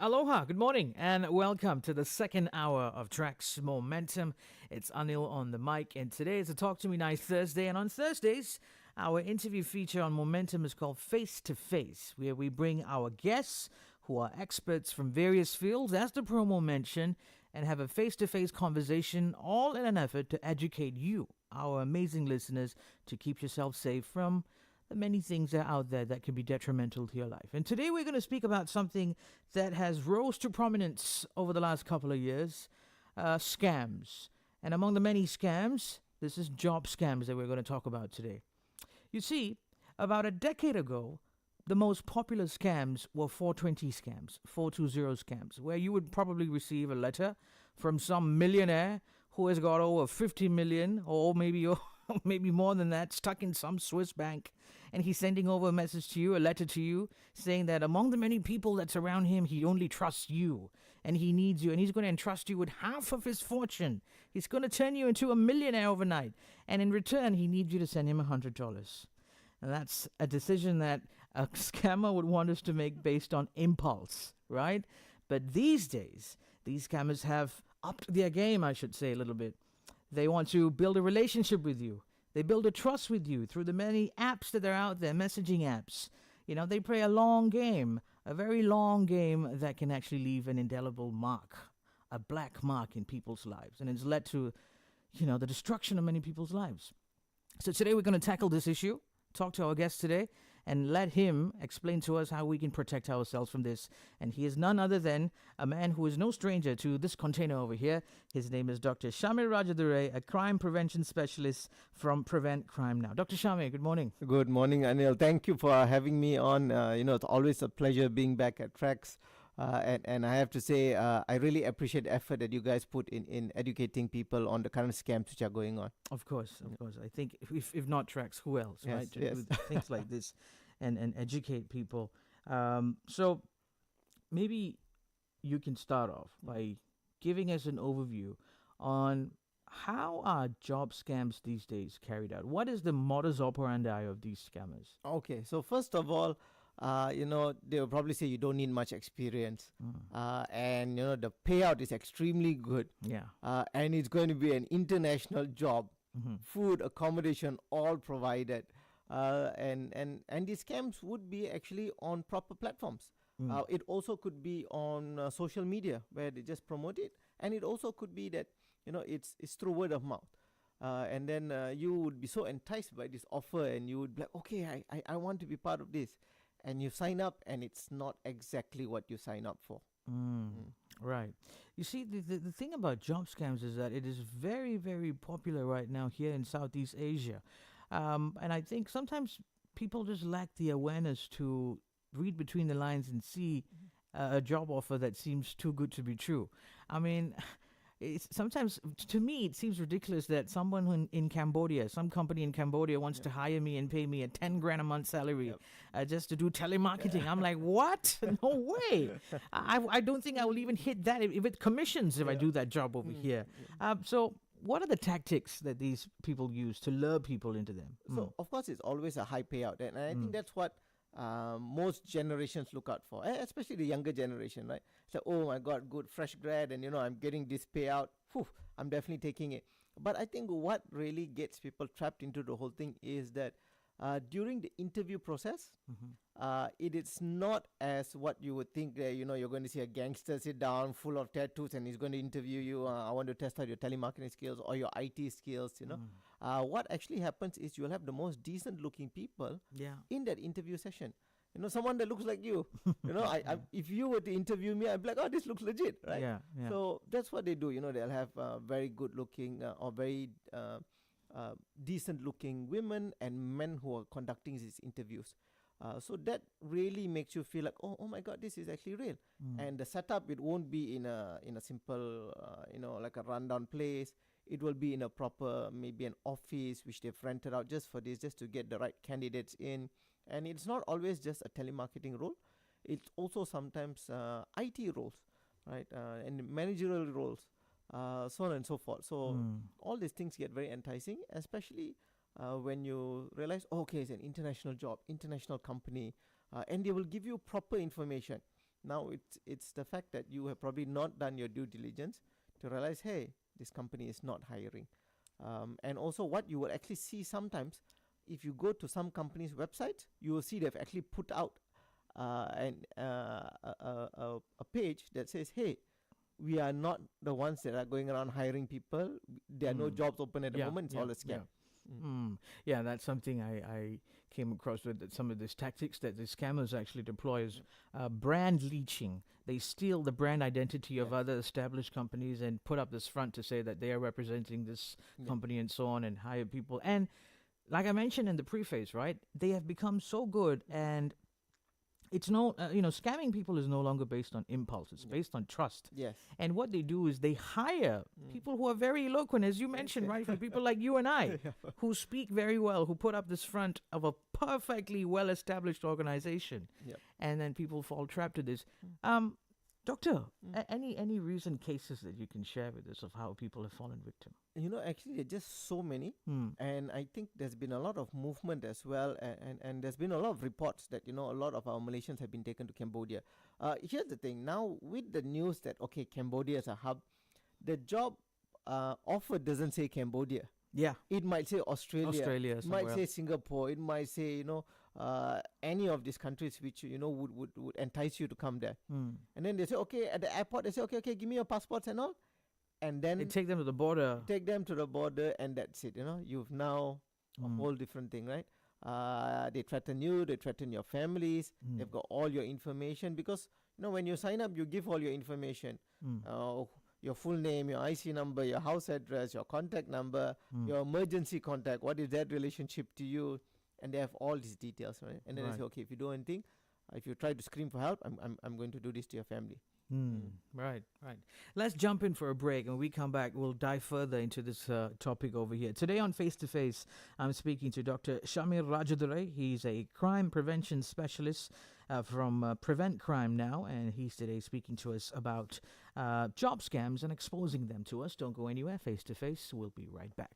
Aloha, good morning, and welcome to the second hour of Tracks Momentum. It's Anil on the mic, and today is a Talk to Me Nice Thursday. And on Thursdays, our interview feature on Momentum is called Face to Face, where we bring our guests who are experts from various fields, as the promo mentioned, and have a face to face conversation, all in an effort to educate you, our amazing listeners, to keep yourself safe from the many things that are out there that can be detrimental to your life. And today we're going to speak about something that has rose to prominence over the last couple of years, scams. And among the many scams, this is job scams that we're going to talk about today. You see, about a decade ago, the most popular scams were 420 scams, 420 scams, where you would probably receive a letter from some millionaire who has got over 50 million or maybe more than that, stuck in some Swiss bank, and he's sending over a message to you, a letter to you, saying that among the many people that's around him, he only trusts you, and he needs you, and he's going to entrust you with half of his fortune. He's going to turn you into a millionaire overnight, and in return, he needs you to send him $100. And that's a decision that a scammer would want us to make based on impulse, right? But these days, these scammers have upped their game, I should say, a little bit. They want to build a relationship with you. They build a trust with you through the many apps that are out there, messaging apps. You know, they play a long game, a very long game that can actually leave an indelible mark, a black mark in people's lives. And it's led to, the destruction of many people's lives. So today we're going to tackle this issue, talk to our guest today, and let him explain to us how we can protect ourselves from this. And he is none other than a man who is no stranger to this container over here. His name is Dr. Shamir Rajadurai, a crime prevention specialist from Prevent Crime Now. Dr. Shamir, good morning. Good morning, Anil. Thank you for having me on. It's always a pleasure being back at Trax. And I have to say, I really appreciate the effort that you guys put in educating people on the current scams which are going on. Of course. I think if not Trax, who else, Yes, right? To yes. do things like this and educate people. So maybe you can start off by giving us an overview on how are job scams these days carried out? What is the modus operandi of these scammers? Okay, so first of all, they will probably say you don't need much experience. And, the payout is extremely good. Yeah. And it's going to be an international job. Food, accommodation, all provided. And these scams would be actually on proper platforms. It also could be on social media where they just promote it. And it also could be that, it's through word of mouth. And then you would be so enticed by this offer and you would be like, okay, I want to be part of this. And you sign up and it's not exactly what you sign up for. Right. You see, the thing about job scams is that it is very, very popular right now here in Southeast Asia. And I think sometimes people just lack the awareness to read between the lines and see a job offer that seems too good to be true. I mean, sometimes, to me, it seems ridiculous that someone in Cambodia, some company in Cambodia wants to hire me and pay me a 10 grand a month salary just to do telemarketing. I'm like, what? No way. I don't think I will even hit that with commissions if I do that job over here. So what are the tactics that these people use to lure people into them? So, of course, it's always a high payout. And I think that's what most generations look out for, especially the younger generation, right? So, oh my God, good fresh grad, and I'm getting this payout. Whew, I'm definitely taking it. But I think what really gets people trapped into the whole thing is that during the interview process, it is not as what you would think that, you're going to see a gangster sit down full of tattoos and he's going to interview you. I want to test out your telemarketing skills or your IT skills, What actually happens is you'll have the most decent looking people in that interview session. Someone that looks like you. If you were to interview me, I'd be like, oh, this looks legit, right? Yeah. So that's what they do. They'll have very good looking or very decent looking women and men who are conducting these interviews. So that really makes you feel like, oh my God, this is actually real. And the setup, it won't be in a simple, like a rundown place. It will be in a proper, maybe an office which they've rented out just for this, just to get the right candidates in. And it's not always just a telemarketing role. It's also sometimes IT roles, right? And managerial roles, so on and so forth. So all these things get very enticing, especially when you realize, okay, it's an international job, international company, and they will give you proper information. Now it's the fact that you have probably not done your due diligence to realize, hey, this company is not hiring. And also what you will actually see sometimes, if you go to some companies' websites, you will see they've actually put out a page that says, hey, we are not the ones that are going around hiring people. There are no jobs open at the moment. It's all a scam. Yeah, that's something I came across with, that some of these tactics that the scammers actually deploy is brand leeching. They steal the brand identity of other established companies and put up this front to say that they are representing this company and so on, and hire people. And like I mentioned in the preface, right, they have become so good, and it's no, scamming people is no longer based on impulse. It's based on trust. Yes. And what they do is they hire people who are very eloquent, as you mentioned, right? People like you and I, who speak very well, who put up this front of a perfectly well-established organization. Yep. And then people fall trapped to this. Doctor, any recent cases that you can share with us of how people have fallen victim? Actually, there are just so many. And I think there's been a lot of movement as well. And there's been a lot of reports that, a lot of our Malaysians have been taken to Cambodia. Here's the thing. Now, with the news that, okay, Cambodia is a hub, the job offer doesn't say Cambodia. Yeah. It might say Australia. It might say else. Singapore. It might say, any of these countries which, would entice you to come there. And then they say, okay, at the airport, they say, okay, give me your passports and all. And then They take them to the border. Take them to the border, and that's it. You've now a whole different thing, right? They threaten you, they threaten your families. They've got all your information because, when you sign up, you give all your information. Your full name, your IC number, your house address, your contact number, your emergency contact, what is that relationship to you, and they have all these details, right? And then they say, okay, if you do anything, if you try to scream for help, I'm going to do this to your family. Right. Let's jump in for a break, and when we come back, we'll dive further into this topic over here. Today on Face to Face, I'm speaking to Dr. Shamir Rajadurai. He's a crime prevention specialist from Prevent Crime Now, and he's today speaking to us about job scams and exposing them to us. Don't go anywhere. Face to Face, we'll be right back.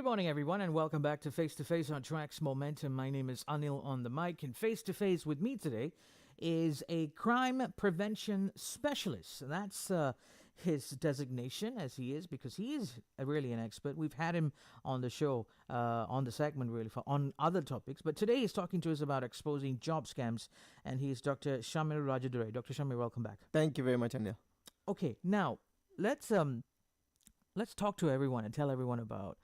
morning, everyone, and welcome back to Face on Tracks Momentum. My name is Anil on the mic, and Face with me today is a crime prevention specialist. That's his designation, as he is, because he is really an expert. We've had him on the show, on the segment, really, on other topics. But today he's talking to us about exposing job scams, and he's Dr. Shamir Rajadurai. Dr. Shamir, welcome back. Thank you very much, Anil. Okay, now let's talk to everyone and tell everyone about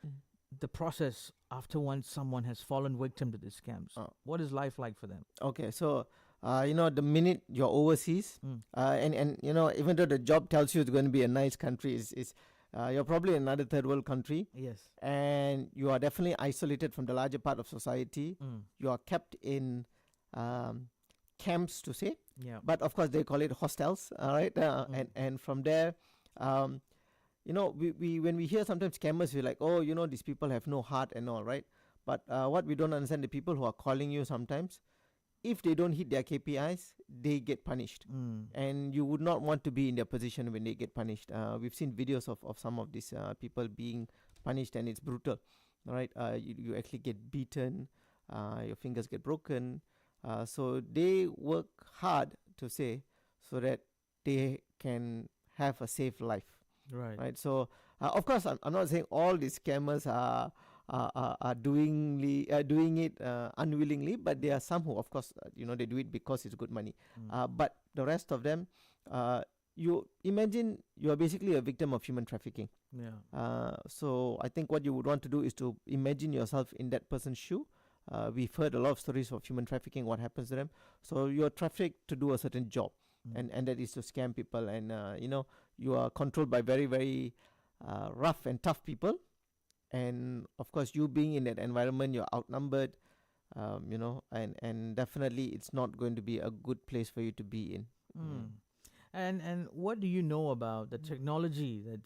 the process after once someone has fallen victim to these scams. What is life like for them? Okay, so the minute you're overseas, and even though the job tells you it's going to be a nice country, you're probably in another third world country. Yes. And you are definitely isolated from the larger part of society. You are kept in camps, to say. Yeah. But of course they call it hostels. All right. And from there, we when we hear sometimes scammers, we're like, these people have no heart and all, right? But what we don't understand, the people who are calling you sometimes, if they don't hit their KPIs, they get punished. And you would not want to be in their position when they get punished. We've seen videos of some of these people being punished, and it's brutal, right? You actually get beaten, your fingers get broken. So they work hard, to say, so that they can have a safe life. Right. So, of course, I'm not saying all these scammers are doing it unwillingly, but there are some who, of course, they do it because it's good money. But the rest of them, you imagine you are basically a victim of human trafficking. Yeah. So I think what you would want to do is to imagine yourself in that person's shoe. We've heard a lot of stories of human trafficking, what happens to them. So you're trafficked to do a certain job, and that is to scam people, and you are controlled by very, very rough and tough people. And of course, you being in that environment, you're outnumbered, and definitely it's not going to be a good place for you to be in. And what do you know about the technology that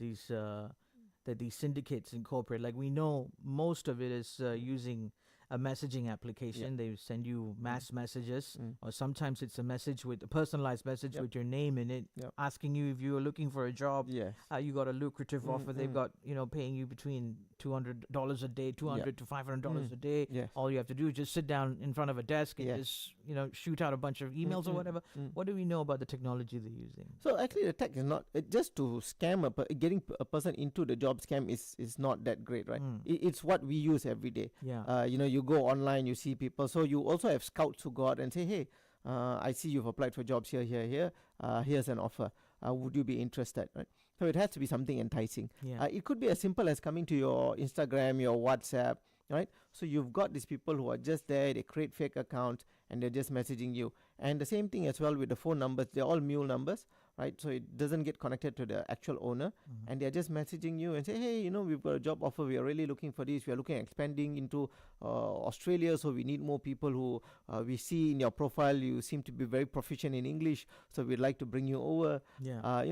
these syndicates incorporate? Like, we know most of it is using a messaging application. They send you mass messages, or sometimes it's a message with a personalized message with your name in it, asking you if you are looking for a job. Yes. You got a lucrative offer. They've got, paying you between $200 a day, $200 to $500 a day. Yes. All you have to do is just sit down in front of a desk and just, shoot out a bunch of emails or whatever. What do we know about the technology they're using? So actually, the tech is not just to scam getting a person into the job scam is not that great, right? It's what we use every day. Yeah. You go online, you see people. So you also have scouts who go out and say, hey, I see you've applied for jobs here. Here's an offer. Would you be interested? Right? So it has to be something enticing. Yeah. It could be as simple as coming to your Instagram, your WhatsApp, right? So you've got these people who are just there, they create fake accounts, and they're just messaging you. And the same thing as well with the phone numbers. They're all mule numbers, right? So it doesn't get connected to the actual owner. And they're just messaging you and say, hey, we've got a job offer. We are really looking for this. We are looking at expanding into Australia. So we need more people who we see in your profile. You seem to be very proficient in English. So we'd like to bring you over. Yeah.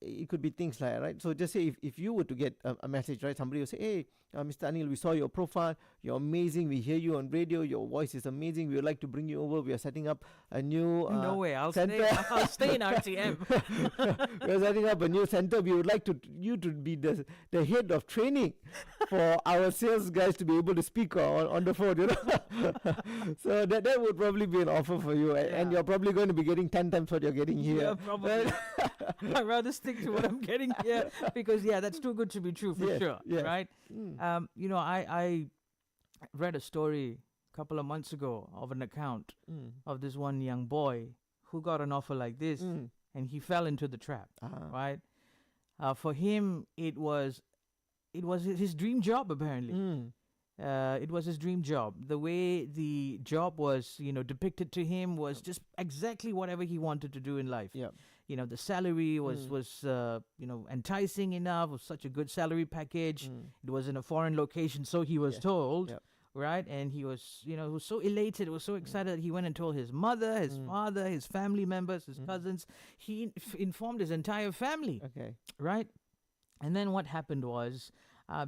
It could be things like that, right? So just say if you were to get a message, right? Somebody will say, hey, Mr. Anil, we saw your profile. You're amazing. We hear you on radio. Your voice is amazing. We would like to bring you over. We are setting up a new no way. I'll center. stay in RTM. We're setting up a new center. We would like you to be the head of training for our sales guys to be able to speak on the phone. So that would probably be an offer for you, and you're probably going to be getting 10 times what you're getting here. Yeah, probably. I'd rather stick to what I'm getting here because that's too good to be true for sure. Yes. Right? I read a story a couple of months ago of an account of this one young boy who got an offer like this, and he fell into the trap. Right? For him, it was his dream job, apparently. It was his dream job. The way the job was, depicted to him was just exactly whatever he wanted to do in life. Yeah. The salary was enticing enough. It was such a good salary package. It was in a foreign location, so he was told. Yep. Right, and he was, was so elated, was so excited that he went and told his mother, his father, his family members, his cousins. He informed his entire family. Okay. Right, and then what happened was,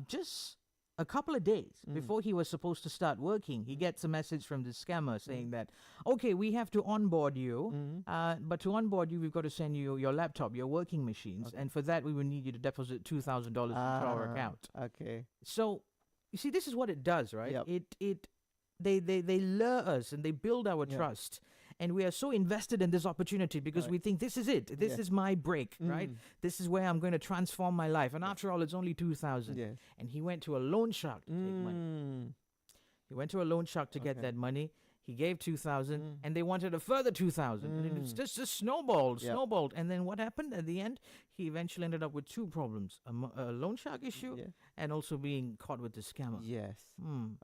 just a couple of days before he was supposed to start working, he gets a message from the scammer saying that, okay, we have to onboard you, but to onboard you, we've got to send you your laptop, your working machines, and for that, we will need you to deposit $2,000 into our account. Okay. So You see, this is what it does, right? Yep. They lure us and they build our Yeah. trust. And we are so invested in this opportunity because Right. we think this is it. This Yes. is my break, right? This is where I'm going to transform my life. And after all, it's only 2,000. Yes. And he went to a loan shark to take money. He went to a loan shark to get Okay. that money. He gave 2,000 Mm. and they wanted a further 2,000. And it's just snowballed, Yep. snowballed. And then what happened at the end? He eventually ended up with two problems, a loan shark issue Yeah. and also being caught with the scammer. Yes. Mm.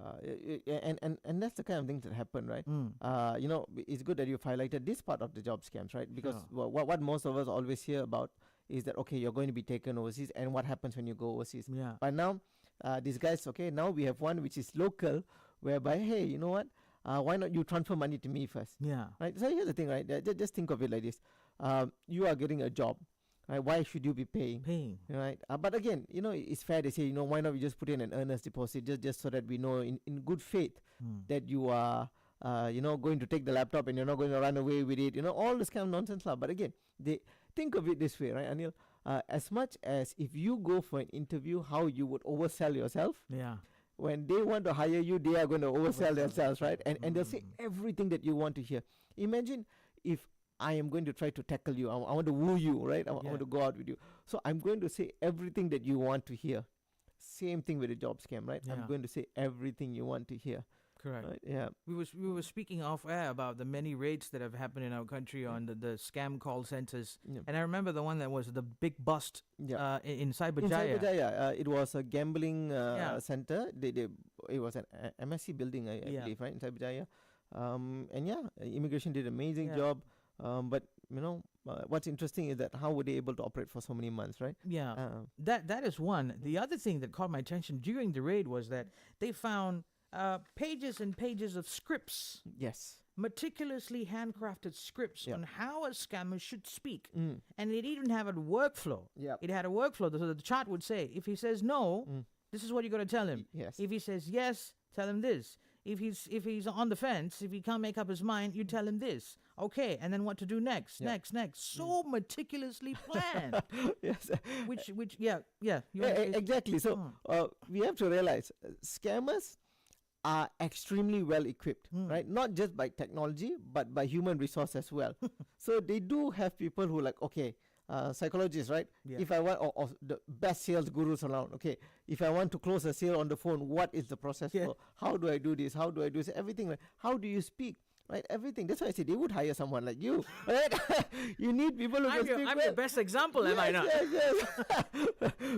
And that's the kind of things that happen, right? Mm. You know, it's good that you've highlighted this part of the job scams, right? Because Sure. what most of us always hear about is that, okay, you're going to be taken overseas, and what happens when you go overseas. Yeah. But now, these guys, okay, now we have one which is local, whereby, hey, you know what? Why not you transfer money to me first? Yeah. Right? So here's the thing, right? Just think of it like this. You are getting a job, right? Why should you be paying? Paying. Right? But again, you know, it's fair to say, you know, why not we just put in an earnest deposit just so that we know in good faith that you are, you know, going to take the laptop and you're not going to run away with it. You know, all this kind of nonsense. But again, they think of it this way, right, Anil? As much as if you go for an interview, how you would oversell yourself, Yeah. when they want to hire you, they are going to oversell themselves, right? And they'll say everything that you want to hear. Imagine if I am going to try to tackle you. I want to woo you, right? I want to go out with you. So I'm going to say everything that you want to hear. Same thing with a job scam, right? Yeah. I'm going to say everything you want to hear. Correct. Right? Yeah. We were speaking off air about the many raids that have happened in our country on the scam call centers. Yeah. And I remember the one that was the big bust Yeah. in Cyberjaya. In Cyberjaya, it was a gambling Yeah. center. It was an MSC building, I Yeah. believe, right, in Cyberjaya. And yeah, immigration did an amazing Yeah. job. But you know, what's interesting is that how were they able to operate for so many months, right? Yeah. Uh, That is one. The other thing that caught my attention during the raid was that they found pages and pages of scripts, yes. meticulously handcrafted scripts Yeah. on how a scammer should speak. Mm. And it even had a workflow. Yeah. It had a workflow. So the chart would say, if he says no, this is what you're going to tell him. Yes. If he says yes, tell him this. If he's on the fence, if he can't make up his mind, you tell him this. Okay, and then what to do next? Yeah. Next. So meticulously planned. Yes. which yeah. You Exactly. So we have to realize scammers are extremely well equipped, right? Not just by technology, but by human resource as well. So they do have people who like, okay, psychologists, right? Yeah. If I want, or the best sales gurus around, okay, if I want to close a sale on the phone, what is the process Yeah. for? How do I do this? How do I do this? Everything, right? How do you speak? Right, everything. That's why I say they would hire someone like you, right? You need people who can speak I'm well. your best example, am I not? Yes.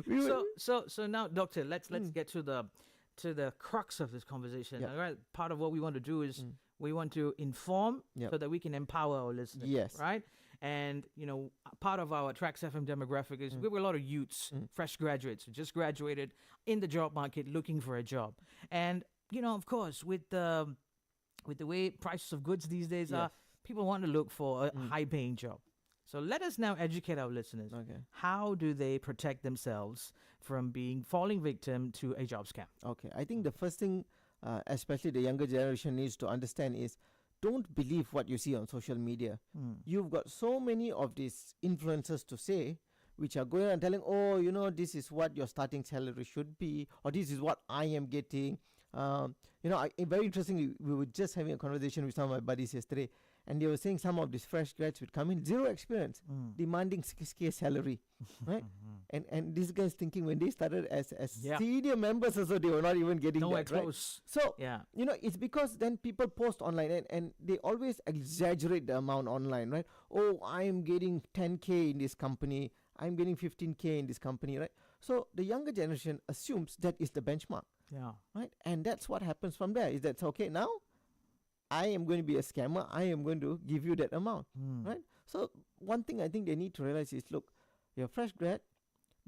We would- So now, doctor, let's get to the crux of this conversation. Yeah. All right, part of what we want to do is we want to inform Yep. so that we can empower our listeners. Yes. Right. And you know, part of our TRAXXfm demographic is we have a lot of youths, fresh graduates who just graduated in the job market looking for a job. And you know, of course, with the way prices of goods these days are, people want to look for a high-paying job. So let us now educate our listeners. Okay. How do they protect themselves from falling victim to a job scam? Okay, I think the first thing, especially the younger generation, needs to understand is don't believe what you see on social media. You've got so many of these influencers to say, which are going and telling, oh, you know, this is what your starting salary should be, or this is what I am getting. You know, very interestingly, we were just having a conversation with some of my buddies yesterday, and they were saying some of these fresh grads would come in, zero experience, demanding 6K salary, right? And these guys thinking when they started as senior members also, they were not even getting Nowhere that, right? close. So, Yeah. you know, it's because then people post online and they always exaggerate the amount online, right? Oh, I'm getting 10K in this company. I'm getting 15K in this company, right? So the younger generation assumes that is the benchmark, Yeah. right? And that's what happens from there. Is that okay? Now, I am going to be a scammer. I am going to give you that amount, right? So one thing I think they need to realize is, look, you're a fresh grad.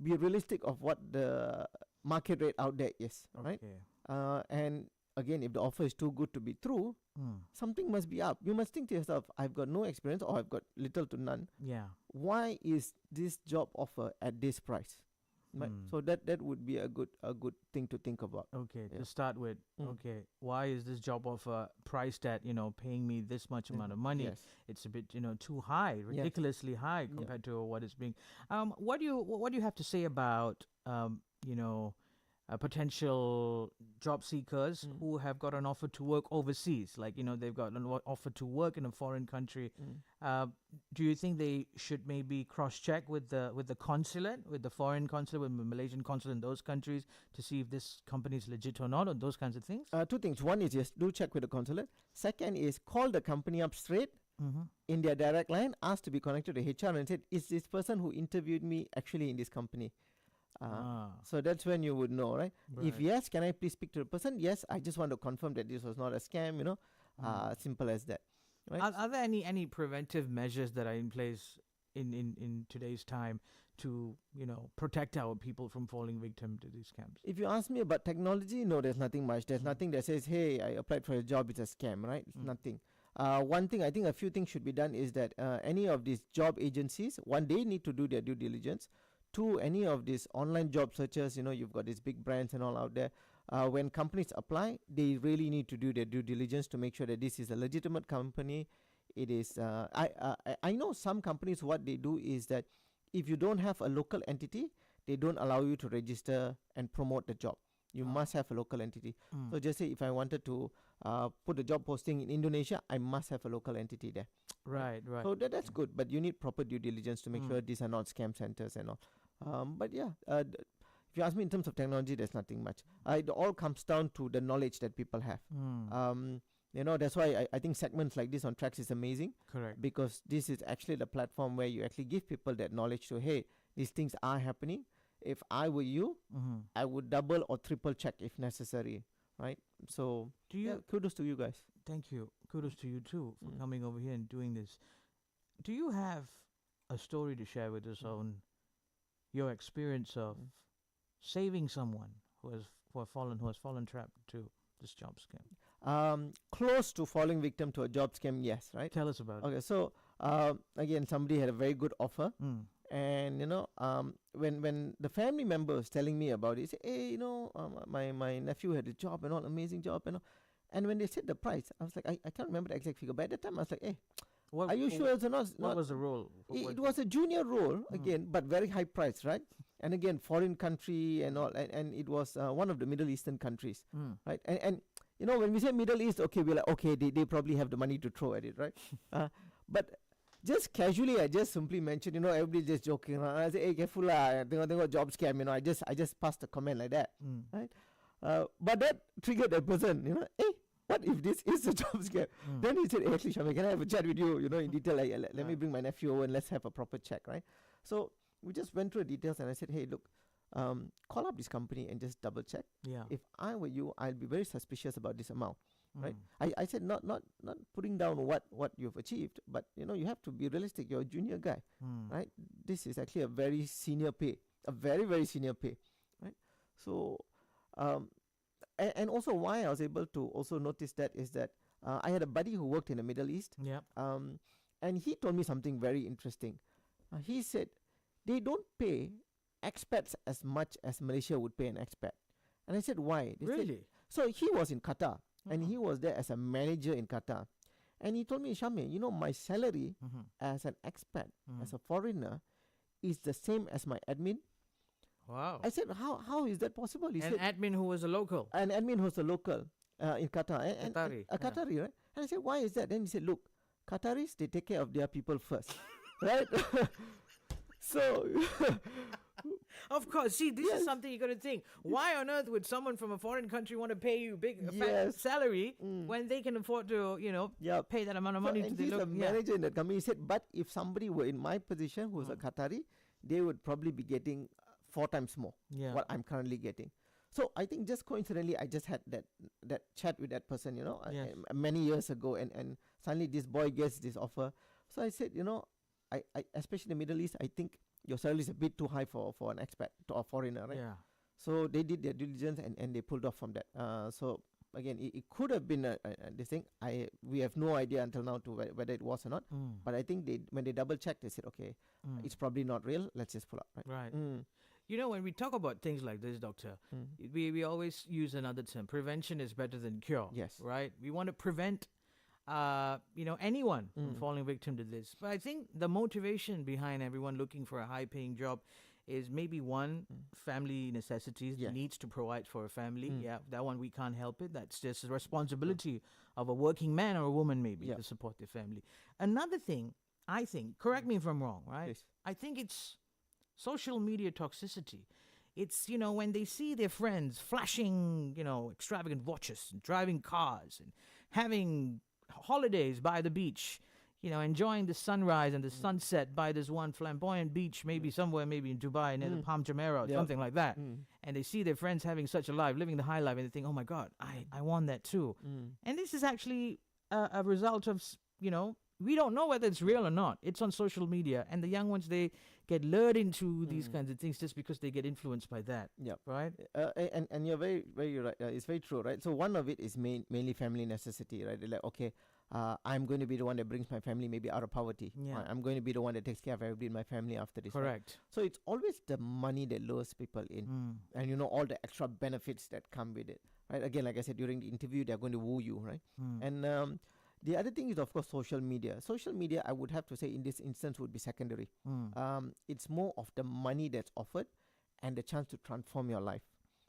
Be realistic of what the market rate out there is, right? Okay. And again, if the offer is too good to be true, something must be up. You must think to yourself, I've got no experience or I've got little to none. Yeah. Why is this job offer at this price? Right? So that would be a good thing to think about. Okay. Yeah. To start with, okay, why is this job offer priced at, paying me this much amount of money? Yes. It's a bit, too high, ridiculously high compared to what it's being. What do you have to say about, potential job seekers who have got an offer to work overseas, like they've got an offer to work in a foreign country. Do you think they should maybe cross-check with the consulate, with the foreign consulate, with the Malaysian consulate in those countries to see if this company is legit or not, or those kinds of things? Two things. One is, yes, do check with the consulate. Second is, call the company up straight in their direct line, ask to be connected to HR, and said, is this person who interviewed me actually in this company? So that's when you would know, right? If yes, can I please speak to the person? Yes, I just want to confirm that this was not a scam, simple as that. Right? Are there any preventive measures that are in place in today's time to protect our people from falling victim to these scams? If you ask me about technology, no, there's nothing much. There's nothing that says, hey, I applied for a job, it's a scam, right? Nothing. One thing, I think a few things should be done is that any of these job agencies, one, they need to do their due diligence. Two, any of these online job searchers, you've got these big brands and all out there. When companies apply, they really need to do their due diligence to make sure that this is a legitimate company. It is. I know some companies, what they do is that if you don't have a local entity, they don't allow you to register and promote the job. You must have a local entity. So just say if I wanted to put a job posting in Indonesia, I must have a local entity there. Right. So that's good, but you need proper due diligence to make sure these are not scam centers and all. But yeah, if you ask me in terms of technology, there's nothing much. It all comes down to the knowledge that people have. That's why I think segments like this on Trax is amazing. Correct. Because this is actually the platform where you actually give people that knowledge to, hey, these things are happening. If I were you, I would double or triple check if necessary, right? So kudos to you guys. Thank you. Kudos to you too for coming over here and doing this. Do you have a story to share with us on your experience of saving someone who has fallen trapped to this job scam? Close to falling victim to a job scam, yes, right? Tell us about it. Okay, so again, somebody had a very good offer. And when the family member was telling me about it, he said, hey, my nephew had a job and all, amazing job and all. And when they said the price, I was like, I can't remember the exact figure. But at that time, I was like, hey, are you sure it's not? What was the role? It was a junior role again, but very high price, right? And again, foreign country and all, and it was one of the Middle Eastern countries, right? And when we say Middle East, okay, we're like, okay, they probably have the money to throw at it, right? But just casually, I just simply mentioned, everybody just joking around. I say, hey, careful lah, tengok job scam, I just passed a comment like that, right? But that triggered that person, hey, what if this is a job scam? Then he said, hey, actually, Shamir, can I have a chat with you, in detail? Let me bring my nephew over and let's have a proper check, right? So we just went through the details and I said, hey, look, call up this company and just double check. Yeah. If I were you, I'll be very suspicious about this amount. Right, I said not putting down what you've achieved, but you have to be realistic. You're a junior guy, right? This is actually a very senior pay, a very very senior pay, right? So, and also why I was able to also notice that is that I had a buddy who worked in the Middle East, and he told me something very interesting. He said they don't pay expats as much as Malaysia would pay an expat, and I said why? They really? Said, so he was in Qatar. And he was there as a manager in Qatar. And he told me, Shamir, my salary as an expat, as a foreigner, is the same as my admin. Wow. I said, how is that possible? He said, admin who was a local. An admin who's a local in Qatar. Qatari. A Qatari, right? And I said, why is that? Then he said, look, Qataris, they take care of their people first. Right? So... Of course. See, this is something you got to think. Why on earth would someone from a foreign country want to pay you big fat salary when they can afford to, pay that amount of money to the local? He's a manager in that company. He said, but if somebody were in my position who's a Qatari, they would probably be getting 4 times more what I'm currently getting. So I think just coincidentally, I just had that chat with that person, many years ago, and suddenly this boy gets this offer. So I said, I especially in the Middle East, I think your salary is a bit too high for an expat or foreigner, right? Yeah. So they did their diligence and they pulled off from that. So again, it could have been this thing. We have no idea until now to whether it was or not. But I think when they double checked, they said, okay, it's probably not real. Let's just pull up. Right. When we talk about things like this, Doctor, we always use another term. Prevention is better than cure. Yes. Right. We want to prevent anyone from falling victim to this. But I think the motivation behind everyone looking for a high-paying job is maybe one, family necessities, Yes. needs to provide for a family. Yeah, that one we can't help it. That's just a responsibility of a working man or a woman maybe Yeah. to support their family. Another thing, I think, correct me if I'm wrong, right? Please. I think it's social media toxicity. It's, when they see their friends flashing, extravagant watches and driving cars and having holidays by the beach, enjoying the sunrise and the sunset by this one flamboyant beach, maybe somewhere, maybe in Dubai, near the Palm Jumeirah, or Yep. something like that. And they see their friends having such a life, living the high life, and they think, oh my God, I want that too. And this is actually a result of, we don't know whether it's real or not. It's on social media. And the young ones, they get lured into these kinds of things just because they get influenced by that. Yep. Right? And you're very, very right. It's very true, right? So one of it is mainly family necessity, right? They're like, okay, I'm going to be the one that brings my family maybe out of poverty. Yeah. I'm going to be the one that takes care of everybody in my family after this. Right? Correct. So it's always the money that lures people in, and all the extra benefits that come with it, right? Again, like I said during the interview, they're going to woo you, right? And the other thing is, of course, social media. Social media, I would have to say, in this instance, would be secondary. It's more of the money that's offered and the chance to transform your life.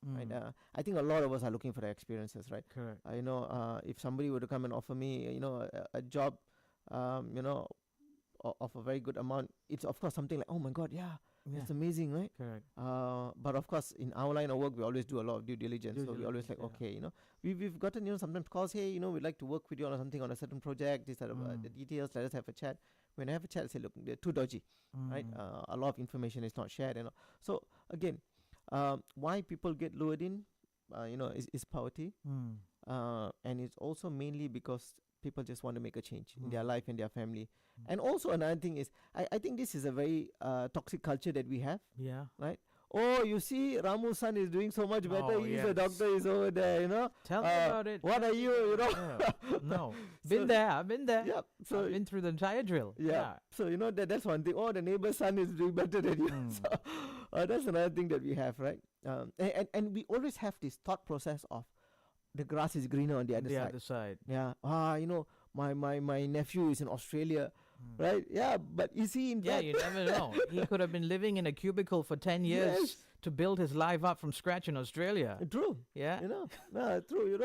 Right? I think a lot of us are looking for the experiences, right? Correct. If somebody were to come and offer me, a job, of a very good amount, it's of course something like, oh my God, it's amazing, right? Correct. But of course, in our line of work, we always do a lot of due diligence. So we always like, okay, we've gotten, sometimes calls, hey, we'd like to work with you on something, on a certain project. These are the details. Let us have a chat. When I have a chat, I say, look, they're too dodgy, right? A lot of information is not shared. So again, why people get lured in, is poverty. And it's also mainly because people just want to make a change in their life and their family. And also another thing is, I think this is a very toxic culture that we have. Yeah. Right? Oh, you see, Ramu's son is doing so much better. Oh, He's a yes. doctor, he's over there, Tell me about it. What are you, Yeah. No. So- Been there. I've been there. Yeah. So I've been through the entire drill. yeah. So that's one thing. Oh, the neighbor's son is doing better than you. So that's another thing that we have, right? And we always have this thought process of the grass is greener on the other The side. other side. Yeah. My nephew is in Australia, right? Yeah. But is he in Yeah, that? you never know. He could have been living in a cubicle for 10 years Yes. to build his life up from scratch in Australia. True. Yeah. No, true.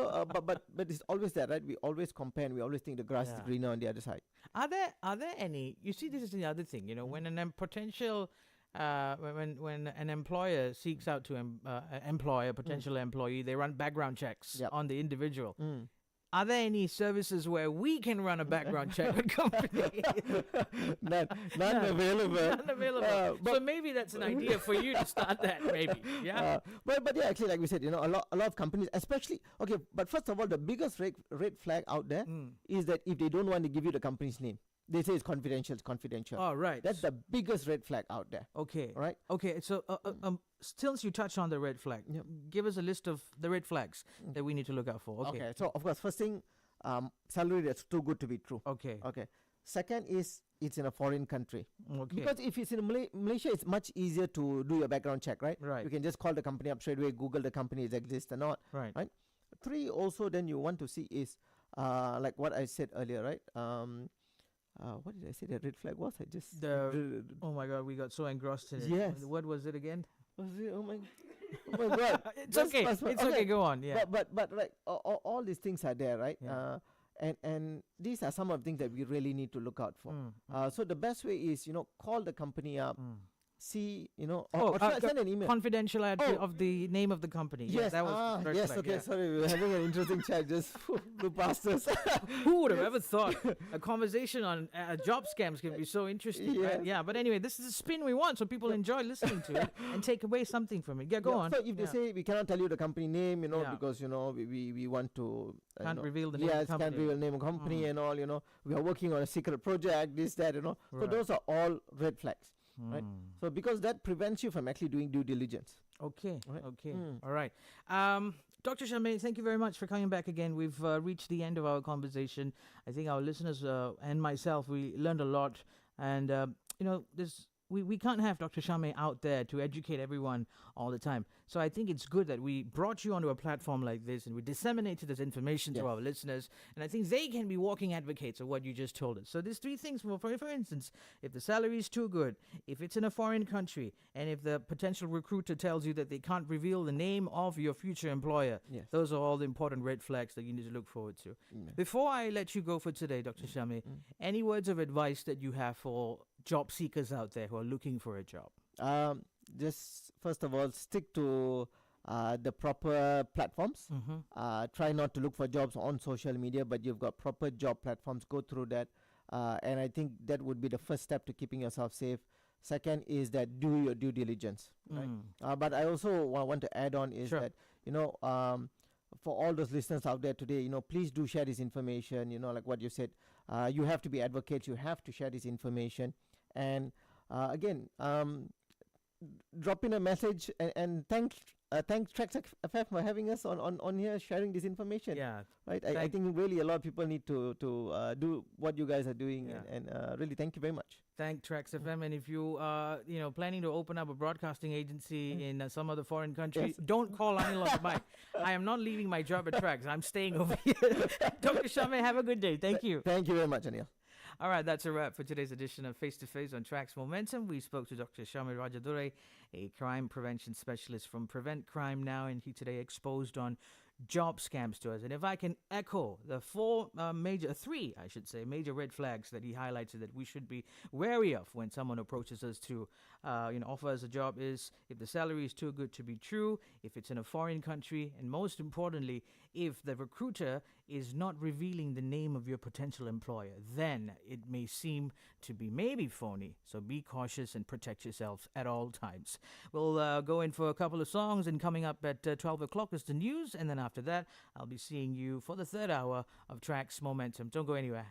But it's always that, right? We always compare and we always think the grass is Yeah. greener on the other side. Are there any? You see, this is the other thing. When an potential, when an employer seeks out to employ a potential employee, they run background checks Yep. on the individual. Are there any services where we can run a background check on company? None available. None available. So maybe that's an idea for you to start that. Maybe. Yeah. But yeah, actually, like we said, a lot of companies, especially, okay. But first of all, the biggest red flag out there is that if they don't want to give you the company's name, they say it's confidential. It's confidential. Oh, right. That's the biggest red flag out there. Okay. Right? Okay. So, since you touched on the red flag, Yep. give us a list of the red flags that we need to look out for. Okay. So of course, first thing, salary that's too good to be true. Okay. Okay. Second is it's in a foreign country. Okay. Because if it's in Malaysia, it's much easier to do your background check, right? Right. You can just call the company up straight away, Google the company, it exists or not. Right. Right. Three, also then you want to see is like what I said earlier, right? What did I say the red flag was? I just Oh my God, we got so engrossed in it. Yes. What was it again? was it? Oh my God. It's okay. It's okay. Go on. Yeah. But right, all these things are there, right? Yeah. And these are some of the things that we really need to look out for. So the best way is, call the company up, see, or send an email. Confidentiality of the name of the company. Yes, Yeah, that was red yes, flag, okay, yeah. sorry, we were having an interesting chat, just flew past us. Who would have ever thought a conversation on job scams can be so interesting? Right? Yes. Yeah, but anyway, this is the spin we want, so people enjoy listening to it and take away something from it. Yeah, go on. So if they say we cannot tell you the company name, Yeah. because we want to Can't reveal the name of the Yes, can't company. reveal the name of company and all. We are working on a secret project, this, that, So Right. those are all red flags, right? So because that prevents you from actually doing due diligence. Okay. Right. Okay. All right. Dr. Shamir, thank you very much for coming back again. We've reached the end of our conversation. I think our listeners and myself, we learned a lot. And, we can't have Dr. Shamir out there to educate everyone all the time. So I think it's good that we brought you onto a platform like this and we disseminated this information to our listeners. And I think they can be walking advocates of what you just told us. So there's three things. For instance, if the salary is too good, if it's in a foreign country, and if the potential recruiter tells you that they can't reveal the name of your future employer, those are all the important red flags that you need to look forward to. Before I let you go for today, Dr. Shamir, any words of advice that you have for job seekers out there who are looking for a job? Just first of all, stick to the proper platforms. Try not to look for jobs on social media, but you've got proper job platforms. Go through that. And I think that would be the first step to keeping yourself safe. Second is that do your due diligence. Right? But I also want to add on is that, for all those listeners out there today, please do share this information. Like what you said, you have to be advocates. You have to share this information. And again, drop in a message and thanks TRAXXfm for having us on here sharing this information. Right. I think really a lot of people need to do what you guys are doing, and really thank you very much. Thank TRAXXfm. And if you are planning to open up a broadcasting agency in some other foreign country, don't call Anil on the mic. I am not leaving my job at Trax. I'm staying over here. Dr. Shamir, have a good day. Thank you. Thank you very much, Anil. All right, that's a wrap for today's edition of Face to Face on Trax Momentum. We spoke to Dr. Shamir Rajadurai, a crime prevention specialist from Prevent Crime Now, and he today exposed on job scams to us. And if I can echo the three major red flags that he highlighted that we should be wary of when someone approaches us to offer us a job is if the salary is too good to be true, if it's in a foreign country, and most importantly, if the recruiter is not revealing the name of your potential employer, then it may seem to be maybe phony. So be cautious and protect yourselves at all times. We'll go in for a couple of songs, and coming up at 12 o'clock is the news, and then after that, I'll be seeing you for the third hour of Trax Momentum. Don't go anywhere.